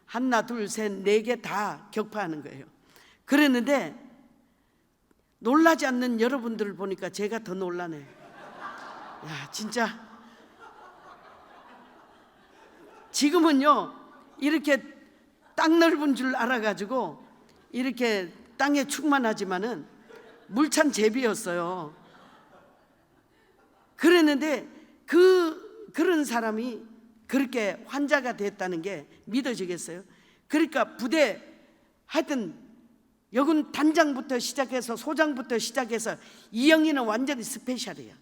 [SPEAKER 1] 하나 둘 셋 네 개 다 격파하는 거예요. 그랬는데 놀라지 않는 여러분들을 보니까 제가 더 놀라네. 야, 진짜 지금은요 이렇게 땅 넓은 줄 알아가지고 이렇게 땅에 충만하지만은 물찬 제비였어요. 그랬는데 그런 사람이 그렇게 환자가 됐다는 게 믿어지겠어요? 그러니까 부대 하여튼 여군 단장부터 시작해서 소장부터 시작해서 이영희는 완전히 스페셜이야.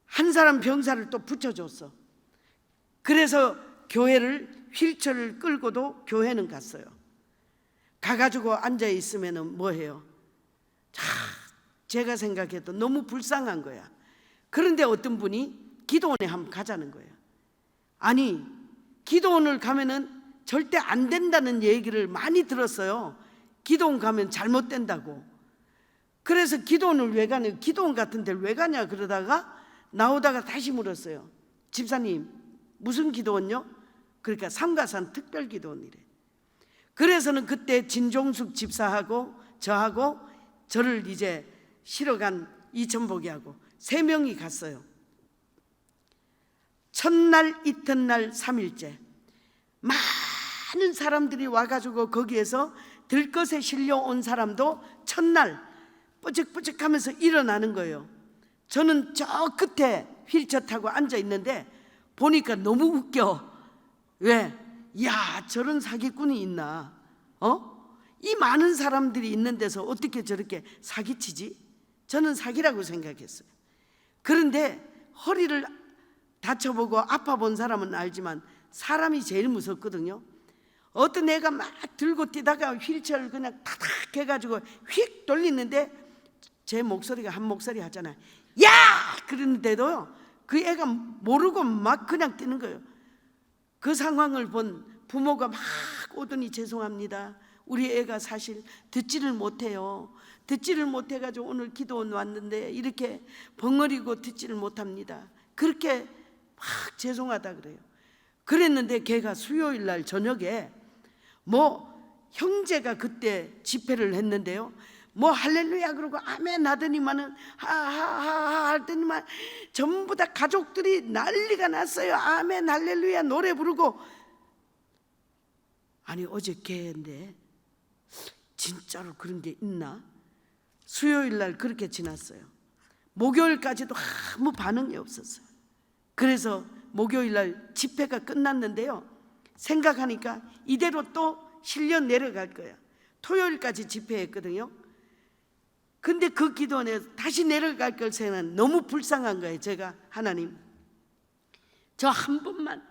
[SPEAKER 1] 한 사람 병사를 또 붙여줬어. 그래서 교회를 휠체어를 끌고도 교회는 갔어요. 가가지고 앉아 있으면은 뭐해요? 제가 생각해도 너무 불쌍한 거야. 그런데 어떤 분이 기도원에 한번 가자는 거예요. 아니, 기도원을 가면은 절대 안 된다는 얘기를 많이 들었어요. 기도원 가면 잘못된다고. 그래서 기도원을 왜 가냐, 기도원 같은 데를 왜 가냐 그러다가 나오다가 다시 물었어요. 집사님, 무슨 기도원요? 그러니까 삼가산 특별기도원이래. 그래서는 그때 진종숙 집사하고 저하고 저를 이제 실어간 이천복이하고 3명이 갔어요. 첫날, 이튿날, 3일째 많은 사람들이 와가지고 거기에서 들것에 실려온 사람도 첫날 뿌적뿌적하면서 일어나는 거예요. 저는 저 끝에 휠체어 타고 앉아 있는데 보니까 너무 웃겨. 왜? 야, 저런 사기꾼이 있나? 이 많은 사람들이 있는 데서 어떻게 저렇게 사기치지? 저는 사기라고 생각했어요. 그런데 허리를 다쳐보고 아파본 사람은 알지만 사람이 제일 무섭거든요. 어떤 애가 막 들고 뛰다가 휠체어를 그냥 타닥 해가지고 휙 돌리는데 제 목소리가 한 목소리 하잖아요. 야! 그러는데도요, 그 애가 모르고 막 그냥 뛰는 거예요. 그 상황을 본 부모가 막 오더니 죄송합니다. 우리 애가 사실 듣지를 못해요. 듣지를 못해가지고 오늘 기도원 왔는데 이렇게 벙어리고 듣지를 못합니다. 그렇게 막 죄송하다 그래요. 그랬는데 걔가 수요일 날 저녁에 형제가 그때 집회를 했는데요. 할렐루야 그러고 아멘 하더니만은 하하하 하더니만 전부 다 가족들이 난리가 났어요. 아멘 할렐루야 노래 부르고. 아니 어제 걔인데 진짜로 그런 게 있나? 수요일 날 그렇게 지났어요. 목요일까지도 아무 반응이 없었어요. 그래서 목요일 날 집회가 끝났는데요, 생각하니까 이대로 또 실려 내려갈 거야. 토요일까지 집회했거든요. 근데 그 기도원에 다시 내려갈 걸 생각하면 너무 불쌍한 거예요. 제가 하나님, 저 한 번만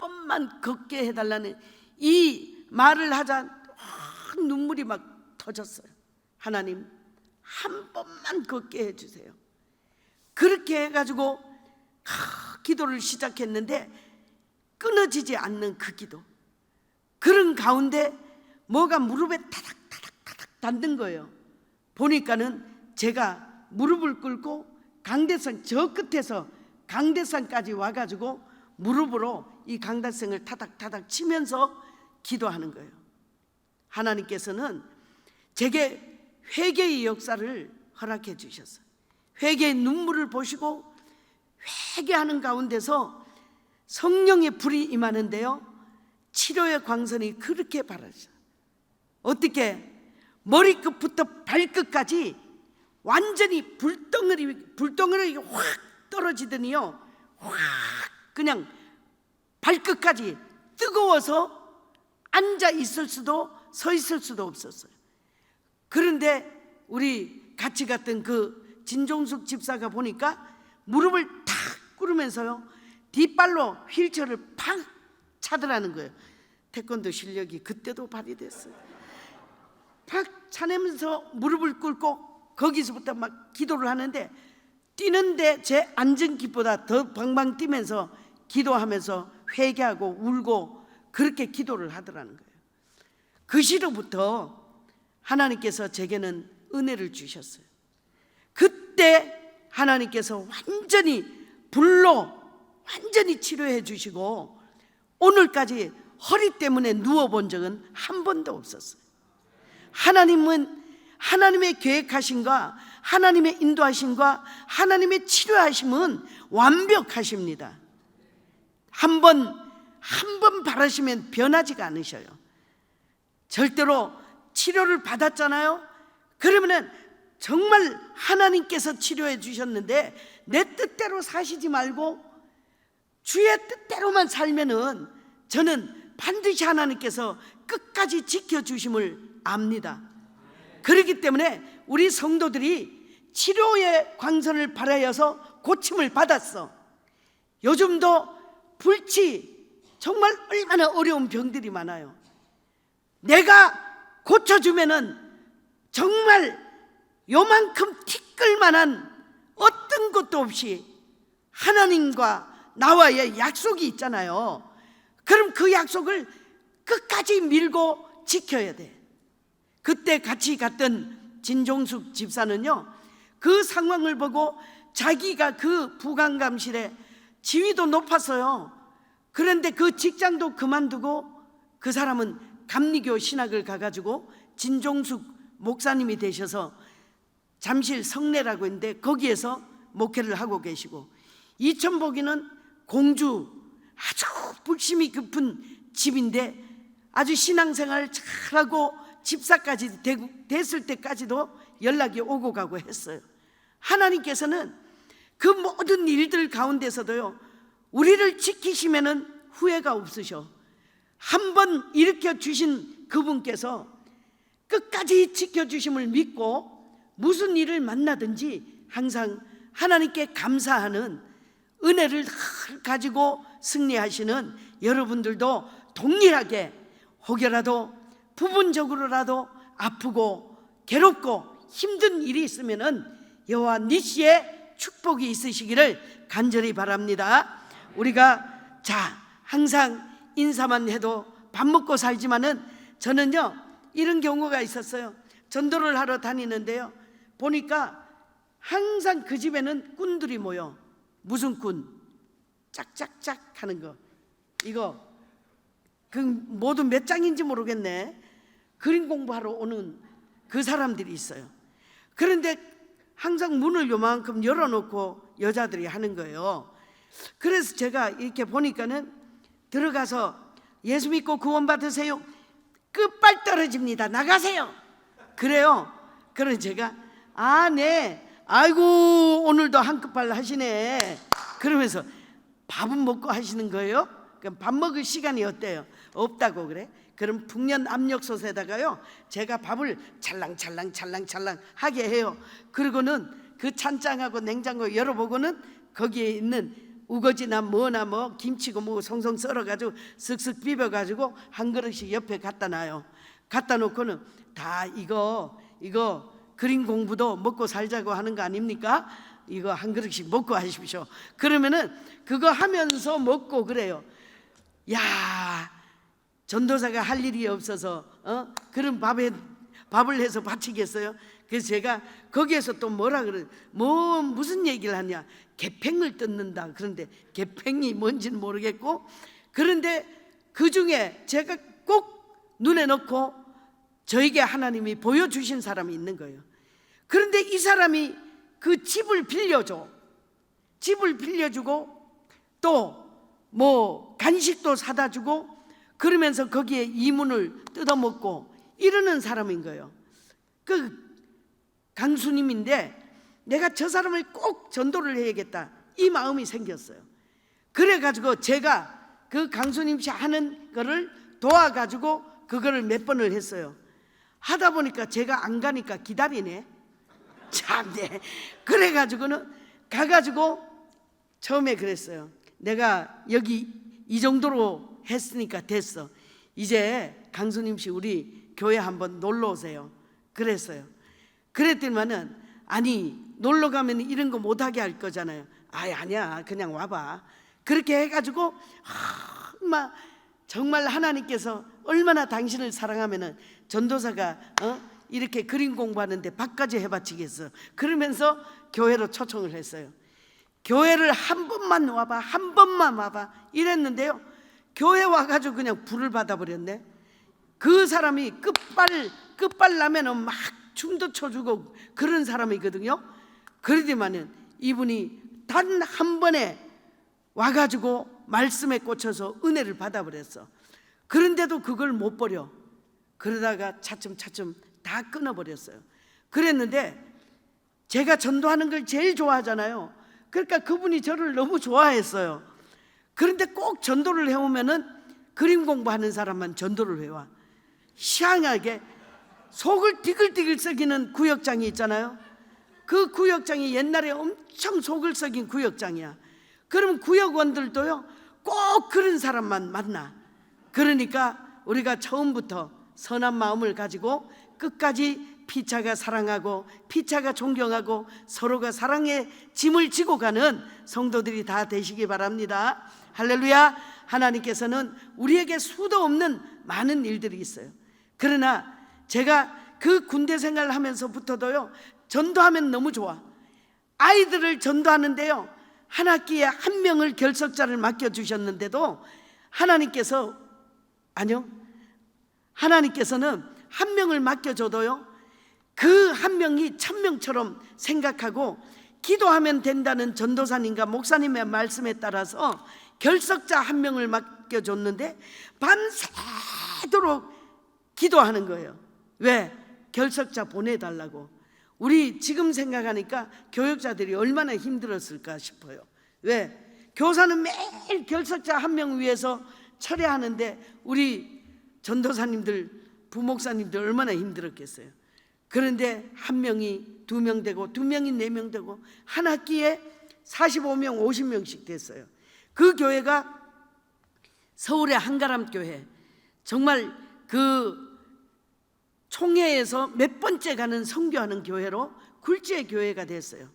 [SPEAKER 1] 번만 걷게 해달라는 이 말을 하자 눈물이 막 터졌어요. 하나님, 한 번만 걷게 해주세요. 그렇게 해가지고 기도를 시작했는데 끊어지지 않는 그 기도, 그런 가운데 뭐가 무릎에 타닥타닥타닥 닿는 거예요. 보니까는 제가 무릎을 꿇고 강대상 저 끝에서 강대상까지 와가지고 무릎으로 이 강대상을 타닥타닥 치면서 기도하는 거예요. 하나님께서는 제게 회개의 역사를 허락해 주셨어요. 회개의 눈물을 보시고 회개하는 가운데서 성령의 불이 임하는데요, 치료의 광선이 그렇게 바라죠. 어떻게 머리끝부터 발끝까지 완전히 불덩어리 확 떨어지더니요, 확 그냥 발끝까지 뜨거워서 앉아 있을 수도 서 있을 수도 없었어요. 그런데 우리 같이 갔던 그 진종숙 집사가 보니까 무릎을 탁 꿇으면서요, 뒷발로 휠체어를 팍 차더라는 거예요. 태권도 실력이 그때도 발휘됐어요. 팍 차내면서 무릎을 꿇고 거기서부터 막 기도를 하는데, 뛰는데 제 앉은 기보다 더 방방 뛰면서 기도하면서 회개하고 울고 그렇게 기도를 하더라는 거예요. 그 시로부터 하나님께서 제게는 은혜를 주셨어요. 그때 하나님께서 완전히 불로 완전히 치료해 주시고 오늘까지 허리 때문에 누워본 적은 한 번도 없었어요. 하나님은 하나님의 계획하심과 하나님의 인도하심과 하나님의 치료하심은 완벽하십니다. 한 번 바라시면 변하지가 않으셔요. 절대로 치료를 받았잖아요. 그러면은 정말 하나님께서 치료해 주셨는데 내 뜻대로 사시지 말고 주의 뜻대로만 살면은 저는 반드시 하나님께서 끝까지 지켜주심을 압니다. 그렇기 때문에 우리 성도들이 치료의 광선을 발하여서 고침을 받았어. 요즘도 불치 정말 얼마나 어려운 병들이 많아요. 내가 고쳐주면은 정말 요만큼 티끌만한 어떤 것도 없이 하나님과 나와의 약속이 있잖아요. 그럼 그 약속을 끝까지 밀고 지켜야 돼. 그때 같이 갔던 진종숙 집사는요, 그 상황을 보고 자기가 그 부감감실에 지위도 높았어요. 그런데 그 직장도 그만두고 그 사람은 감리교 신학을 가가지고 진종숙 목사님이 되셔서 잠실 성례라고 있는데 거기에서 목회를 하고 계시고, 이천복이는 공주 아주 불심이 깊은 집인데 아주 신앙생활을 잘하고 집사까지 됐을 때까지도 연락이 오고 가고 했어요. 하나님께서는 그 모든 일들 가운데서도요, 우리를 지키시면은 후회가 없으셔. 한번 일으켜 주신 그분께서 끝까지 지켜주심을 믿고 무슨 일을 만나든지 항상 하나님께 감사하는 은혜를 가지고 승리하시는 여러분들도 동일하게 혹여라도 부분적으로라도 아프고 괴롭고 힘든 일이 있으면은 여호와 니시의 축복이 있으시기를 간절히 바랍니다. 우리가 항상 인사만 해도 밥 먹고 살지만은 저는요 이런 경우가 있었어요. 전도를 하러 다니는데요, 보니까 항상 그 집에는 꾼들이 모여. 무슨 꾼? 짝짝짝 하는 거. 이거 그 모두 몇 장인지 모르겠네. 그림 공부하러 오는 그 사람들이 있어요. 그런데 항상 문을 요만큼 열어놓고 여자들이 하는 거예요. 그래서 제가 이렇게 보니까는 들어가서 예수 믿고 구원 받으세요. 끝발 떨어집니다. 나가세요. 그래요. 그래서 제가 네. 아이고 오늘도 한끗발 하시네. 그러면서 밥은 먹고 하시는 거예요? 그럼 밥 먹을 시간이 어때요? 없다고 그래? 그럼 풍년 압력솥에다가요 제가 밥을 찰랑찰랑 하게 해요. 그리고는 그 찬장하고 냉장고 열어보고는 거기에 있는 우거지나 뭐나 뭐 김치고 뭐 송송 썰어가지고 쓱쓱 비벼가지고 한 그릇씩 옆에 갖다 놔요. 갖다 놓고는 다 이거 그림 공부도 먹고 살자고 하는 거 아닙니까? 이거 한 그릇씩 먹고 하십시오. 그러면은 그거 하면서 먹고 그래요. 야, 전도사가 할 일이 없어서 그런 밥을 해서 바치겠어요? 그래서 제가 거기에서 또 뭐라 그래, 무슨 얘기를 하냐, 개팽을 뜯는다. 그런데 개팽이 뭔지는 모르겠고, 그런데 그 중에 제가 꼭 눈에 넣고 저에게 하나님이 보여주신 사람이 있는 거예요. 그런데 이 사람이 그 집을 빌려줘. 집을 빌려주고 또 뭐 간식도 사다 주고 그러면서 거기에 이문을 뜯어먹고 이러는 사람인 거예요. 그 강수님인데 내가 저 사람을 꼭 전도를 해야겠다 이 마음이 생겼어요. 그래가지고 제가 그 강수님 씨 하는 거를 도와가지고 그거를 몇 번을 했어요. 하다 보니까 제가 안 가니까 기다리네. 참네. 그래가지고는 가가지고 처음에 그랬어요. 내가 여기 이 정도로 했으니까 됐어. 이제 강수님 씨 우리 교회 한번 놀러 오세요. 그랬어요. 그랬더니만은 아니 놀러 가면 이런 거 못하게 할 거잖아요. 아니야 그냥 와봐. 그렇게 해가지고 막 정말 하나님께서 얼마나 당신을 사랑하면은 전도사가 이렇게 그림 공부하는데 밥까지 해바치겠어. 그러면서 교회로 초청을 했어요. 교회를 한 번만 와봐, 한 번만 와봐 이랬는데요. 교회 와가지고 그냥 불을 받아버렸네. 그 사람이 끝발 나면은 막 춤도 춰주고 그런 사람이거든요. 그러더만은 이분이 단 한 번에 와가지고 말씀에 꽂혀서 은혜를 받아버렸어. 그런데도 그걸 못 버려. 그러다가 차츰 다 끊어버렸어요. 그랬는데 제가 전도하는 걸 제일 좋아하잖아요. 그러니까 그분이 저를 너무 좋아했어요. 그런데 꼭 전도를 해오면은 그림 공부하는 사람만 전도를 해와. 희한하게 속을 디글디글 썩이는 구역장이 있잖아요. 그 구역장이 옛날에 엄청 속을 썩인 구역장이야. 그럼 구역원들도요 꼭 그런 사람만 만나. 그러니까 우리가 처음부터 선한 마음을 가지고 끝까지 피차가 사랑하고 피차가 존경하고 서로가 사랑의 짐을 지고 가는 성도들이 다 되시기 바랍니다. 할렐루야. 하나님께서는 우리에게 수도 없는 많은 일들이 있어요. 그러나 제가 그 군대 생활을 하면서부터도요 전도하면 너무 좋아. 아이들을 전도하는데요 한 학기에 한 명을 결석자를 맡겨주셨는데도 하나님께서는 한 명을 맡겨줘도요 그 한 명이 1000명처럼 생각하고 기도하면 된다는 전도사님과 목사님의 말씀에 따라서 결석자 한 명을 맡겨줬는데 밤새도록 기도하는 거예요. 왜? 결석자 보내달라고. 우리 지금 생각하니까 교육자들이 얼마나 힘들었을까 싶어요. 왜? 교사는 매일 결석자 한 명 위해서 철회하는데 우리 전도사님들, 부목사님들 얼마나 힘들었겠어요. 그런데 한 명이 2명 되고 2명이 4명 되고 한 학기에 45명 50명씩 됐어요. 그 교회가 서울의 한가람 교회, 정말 그 총회에서 몇 번째 가는 선교하는 교회로 굴지의 교회가 됐어요.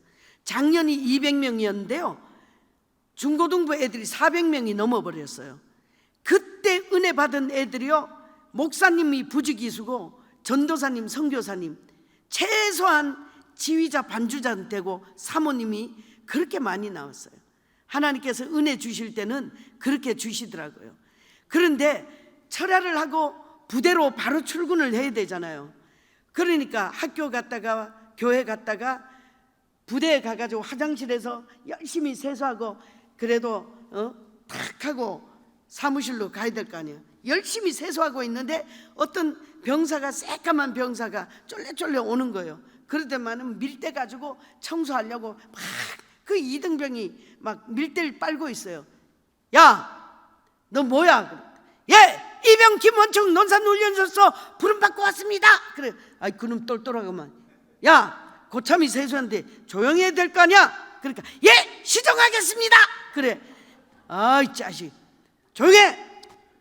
[SPEAKER 1] 작년이 200명이었는데요 중고등부 애들이 400명이 넘어버렸어요. 그때 은혜 받은 애들이요 목사님이 부지기수고 전도사님, 선교사님, 최소한 지휘자, 반주자 되고 사모님이 그렇게 많이 나왔어요. 하나님께서 은혜 주실 때는 그렇게 주시더라고요. 그런데 철야를 하고 부대로 바로 출근을 해야 되잖아요. 그러니까 학교 갔다가 교회 갔다가 부대에 가가지고 화장실에서 열심히 세수하고 그래도 탁 하고 사무실로 가야 될 거 아니에요. 열심히 세수하고 있는데 어떤 병사가, 새까만 병사가 쫄래쫄래 오는 거예요. 그럴 때만은 밀대 가지고 청소하려고 막 그 이등병이 막 밀대를 빨고 있어요. 야, 너 뭐야? 예, 이병 김원총 논산훈련소서 부름 받고 왔습니다. 그래, 아이 그놈 똘똘하고만. 야, 고참이 세수하는데 조용히 해야 될 거 아니야? 그러니까 예, 시정하겠습니다. 그래, 아이 자식 조용해!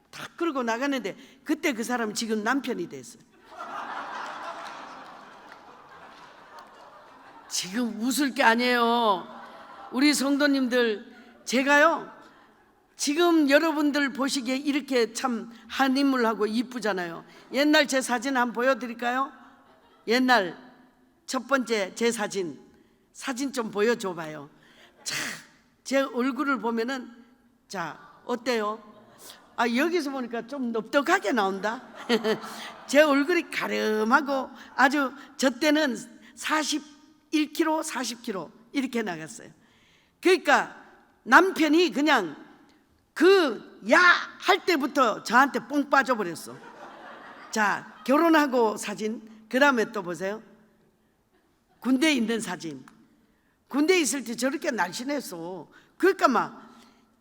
[SPEAKER 1] 탁 끌고 나가는데 그때 그 사람은 지금 남편이 됐어요. 지금 웃을 게 아니에요. 우리 성도님들, 제가요 지금 여러분들 보시기에 이렇게 참 한인물하고 이쁘잖아요. 옛날 제 사진 한번 보여드릴까요? 옛날 첫 번째 제 사진 좀 보여줘 봐요. 자, 제 얼굴을 보면은 자 어때요? 아, 여기서 보니까 좀 넙떡하게 나온다. 제 얼굴이 가름하고 아주, 저 때는 41kg, 40kg 이렇게 나갔어요. 그러니까 남편이 그냥 그 야 할 때부터 저한테 뽕 빠져버렸어. 자, 결혼하고 사진, 그 다음에 또 보세요. 군대에 있는 사진. 군대에 있을 때 저렇게 날씬했어. 그러니까 막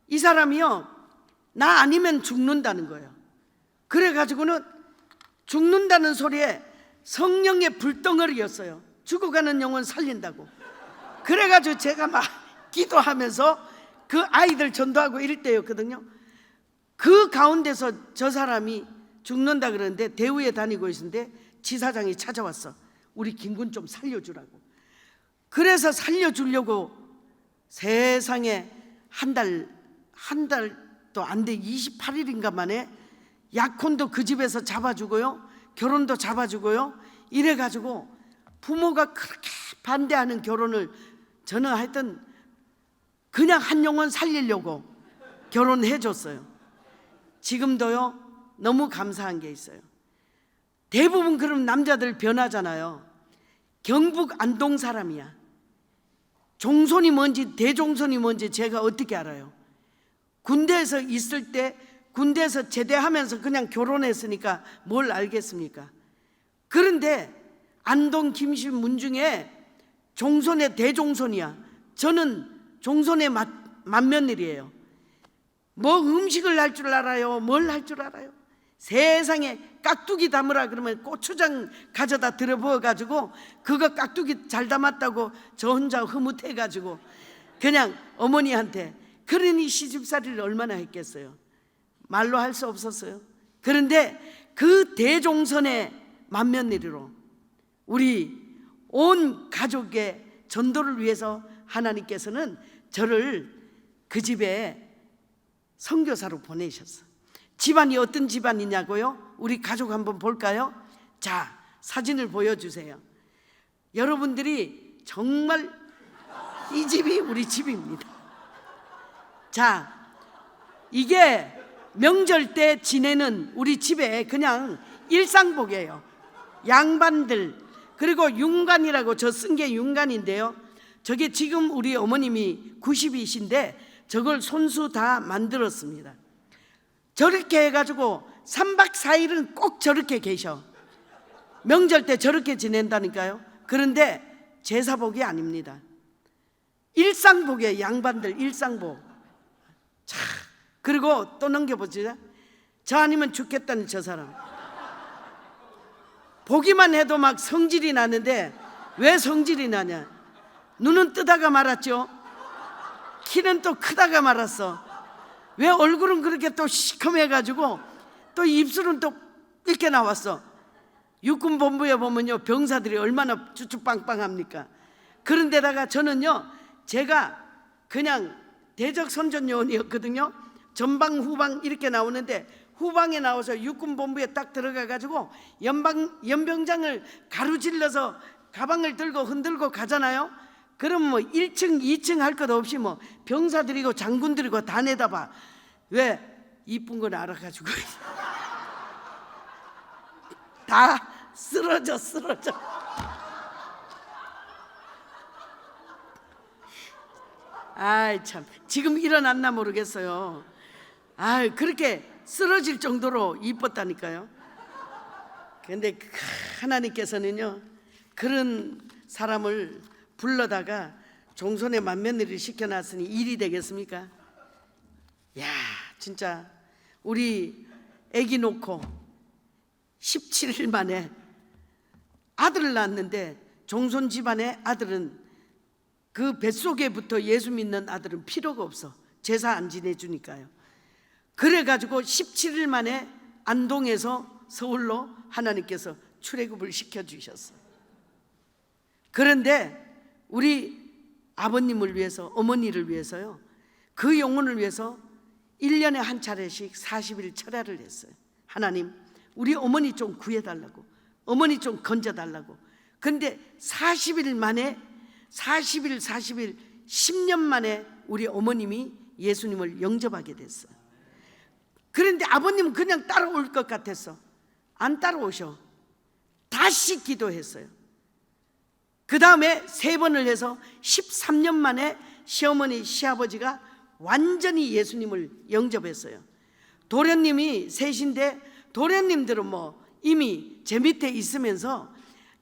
[SPEAKER 1] 이 사람이요, 나 아니면 죽는다는 거예요. 그래가지고는 죽는다는 소리에 성령의 불덩어리였어요. 죽어가는 영혼 살린다고. 그래가지고 제가 막 기도하면서 그 아이들 전도하고 이럴 때였거든요. 그 가운데서 저 사람이 죽는다 그러는데 대우에 다니고 있는데 지사장이 찾아왔어. 우리 김군 좀 살려주라고. 그래서 살려주려고 세상에 한 달도 안 돼 28일인가 만에 약혼도 그 집에서 잡아주고요, 결혼도 잡아주고요, 이래가지고 부모가 그렇게 반대하는 결혼을 저는 하여튼 그냥 한 영혼 살리려고 결혼해줬어요. 지금도요 너무 감사한 게 있어요. 대부분 그럼 남자들 변하잖아요. 경북 안동 사람이야. 종손이 뭔지 대종손이 뭔지 제가 어떻게 알아요? 군대에서 있을 때, 군대에서 제대하면서 그냥 결혼했으니까 뭘 알겠습니까? 그런데 안동 김씨 문중에 종손의 대종손이야. 저는 종손의 맏며느리예요. 뭐 음식을 할 줄 알아요? 뭘 할 줄 알아요? 세상에 깍두기 담으라 그러면 고추장 가져다 들어부어가지고 그거 깍두기 잘 담았다고 저 혼자 흐뭇해가지고 그냥 어머니한테, 그러니 시집살이를 얼마나 했겠어요. 말로 할 수 없었어요. 그런데 그 대종선의 맏며느리로 우리 온 가족의 전도를 위해서 하나님께서는 저를 그 집에 선교사로 보내셨어. 집안이 어떤 집안이냐고요? 우리 가족 한번 볼까요? 자, 사진을 보여주세요. 여러분들이 정말 이 집이 우리 집입니다. 자, 이게 명절 때 지내는 우리 집에 그냥 일상복이에요. 양반들, 그리고 윤관이라고 저 쓴 게 윤관인데요. 저게 지금 우리 어머님이 90이신데 저걸 손수 다 만들었습니다. 저렇게 해가지고 3박 4일은 꼭 저렇게 계셔. 명절 때 저렇게 지낸다니까요. 그런데 제사복이 아닙니다. 일상복이에요. 양반들 일상복. 자, 그리고 또 넘겨보시죠. 저 아니면 죽겠다는 저 사람. 보기만 해도 막 성질이 나는데 왜 성질이 나냐? 눈은 뜨다가 말았죠. 키는 또 크다가 말았어. 왜 얼굴은 그렇게 또 시커매가지고 또 입술은 또 이렇게 나왔어. 육군본부에 보면요 병사들이 얼마나 쭈쭈빵빵합니까? 그런데다가 저는요, 제가 그냥 대적선전요원이었거든요. 전방 후방 이렇게 나오는데 후방에 나와서 육군본부에 딱 들어가가지고 연병장을 가로질러서 가방을 들고 흔들고 가잖아요. 그럼 뭐 1층 2층 할 것 없이 뭐 병사들이고 장군들이고 다 내다봐. 왜? 이쁜 건 알아가지고 다 쓰러져. 아이 참, 지금 일어났나 모르겠어요. 아, 그렇게 쓰러질 정도로 이뻤다니까요. 그런데 하나님께서는요 그런 사람을 불러다가 종손의 맏며느리를 시켜놨으니 일이 되겠습니까? 야, 진짜 우리 아기 놓고 17일 만에 아들을 낳았는데 종손 집안의 아들은 그 뱃속에 붙어 예수 믿는 아들은 필요가 없어. 제사 안 지내주니까요. 그래가지고 17일 만에 안동에서 서울로 하나님께서 출애굽을 시켜주셨어요. 그런데 우리 아버님을 위해서, 어머니를 위해서요, 그 영혼을 위해서 1년에 한 차례씩 40일 철야를 했어요. 하나님, 우리 어머니 좀 구해달라고, 어머니 좀 건져달라고. 근데 40일 만에, 40일 10년 만에 우리 어머님이 예수님을 영접하게 됐어요. 그런데 아버님은 그냥 따라올 것 같았어. 안 따라오셔. 다시 기도했어요. 그 다음에 3번을 해서 13년 만에 시어머니, 시아버지가 완전히 예수님을 영접했어요. 도련님이 셋인데 도련님들은 뭐 이미 제 밑에 있으면서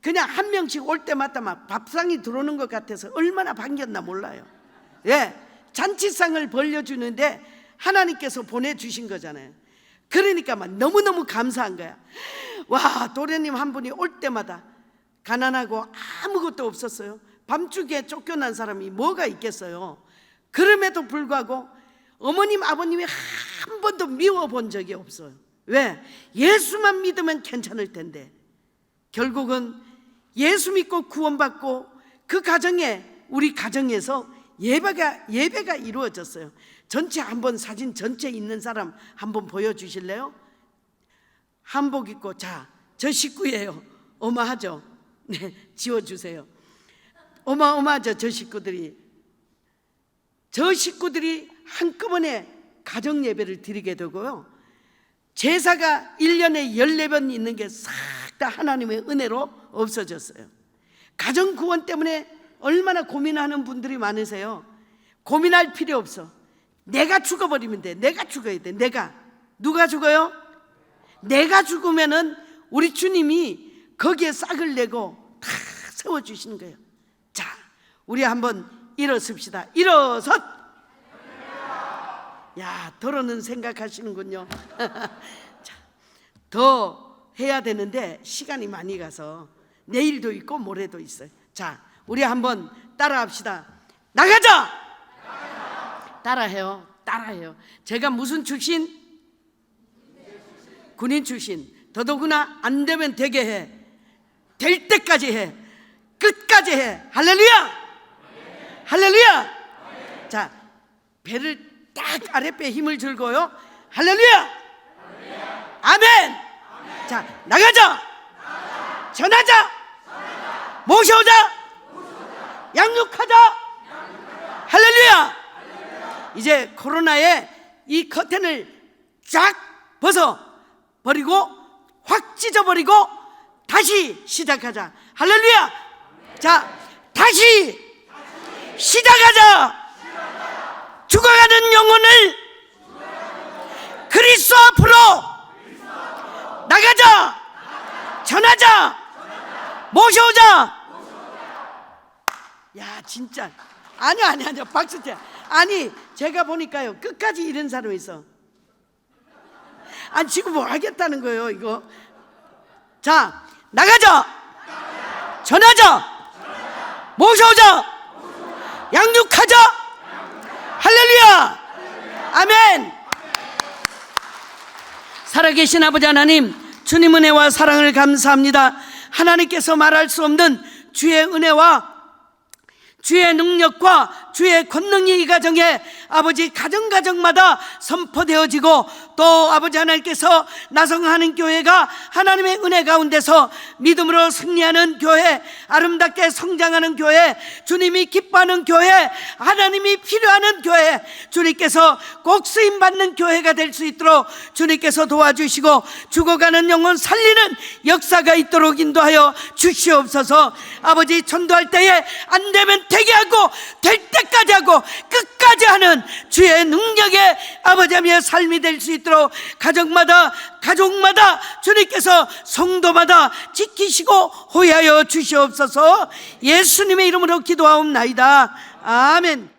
[SPEAKER 1] 그냥 한 명씩 올 때마다 막 밥상이 들어오는 것 같아서 얼마나 반겼나 몰라요. 예, 잔치상을 벌려주는데 하나님께서 보내주신 거잖아요. 그러니까 막 너무너무 감사한 거야. 와, 도련님 한 분이 올 때마다 가난하고 아무것도 없었어요. 밤중에 쫓겨난 사람이 뭐가 있겠어요. 그럼에도 불구하고 어머님, 아버님이 한 번도 미워본 적이 없어요. 왜? 예수만 믿으면 괜찮을 텐데. 결국은 예수 믿고 구원받고 그 가정에, 우리 가정에서 예배가 이루어졌어요. 전체 한번, 사진 전체 있는 사람 한번 보여주실래요? 한복 입고, 자, 저 식구예요. 어마하죠? 네, 지워주세요. 어마어마하죠? 저 식구들이 한꺼번에 가정 예배를 드리게 되고요, 제사가 1년에 14번 있는 게 싹 다 하나님의 은혜로 없어졌어요. 가정 구원 때문에 얼마나 고민하는 분들이 많으세요. 고민할 필요 없어. 내가 죽어버리면 돼. 내가 죽어야 돼. 누가 죽어요? 내가 죽으면은 우리 주님이 거기에 싹을 내고 다 세워주시는 거예요. 자, 우리 한번 일어섭시다. 일어섰! 야, 더러는 생각하시는군요. 자, 더 해야 되는데 시간이 많이 가서 내일도 있고 모레도 있어요. 자, 우리 한번 따라합시다. 나가자! 따라해요. 제가 무슨 출신? 군인 출신. 더더구나 안 되면 되게 해. 될 때까지 해. 끝까지 해. 할렐루야! 할렐루야! 자, 배를 딱 아랫배에 힘을 들고요. 할렐루야! 아멘! 자, 나가자! 전하자! 모셔오자! 양육하자! 할렐루야! 이제 코로나에 이 커튼을 쫙 벗어버리고 확 찢어버리고 다시 시작하자. 할렐루야! 자, 다시 시작하자! 죽어가는 영혼을 그리스도 앞으로 나가자! 전하자! 모셔오자! 야, 진짜 아니요 박수째. 아니, 제가 보니까요 끝까지 이런 사람이 있어. 아니, 지금 뭐 하겠다는 거예요 이거. 자, 나가자! 전하자! 모셔오자! 양육하자! 할렐루야! 아멘! 살아계신 아버지 하나님, 주님 은혜와 사랑을 감사합니다. 하나님께서 말할 수 없는 주의 은혜와 주의 능력과 주의 권능이 이 가정에 아버지 가정마다 선포되어지고, 또 아버지 하나님께서 나성하는 교회가 하나님의 은혜 가운데서 믿음으로 승리하는 교회, 아름답게 성장하는 교회, 주님이 기뻐하는 교회, 하나님이 필요하는 교회, 주님께서 꼭 쓰임받는 교회가 될 수 있도록 주님께서 도와주시고, 죽어가는 영혼 살리는 역사가 있도록 인도하여 주시옵소서. 아버지, 전도할 때에 안 되면 되게 하고 될 때까지 하고 끝까지 하는 주의 능력의 아버지의 삶이 될 수 있도록 가족마다 주님께서 성도마다 지키시고 호위하여 주시옵소서. 예수님의 이름으로 기도하옵나이다. 아멘.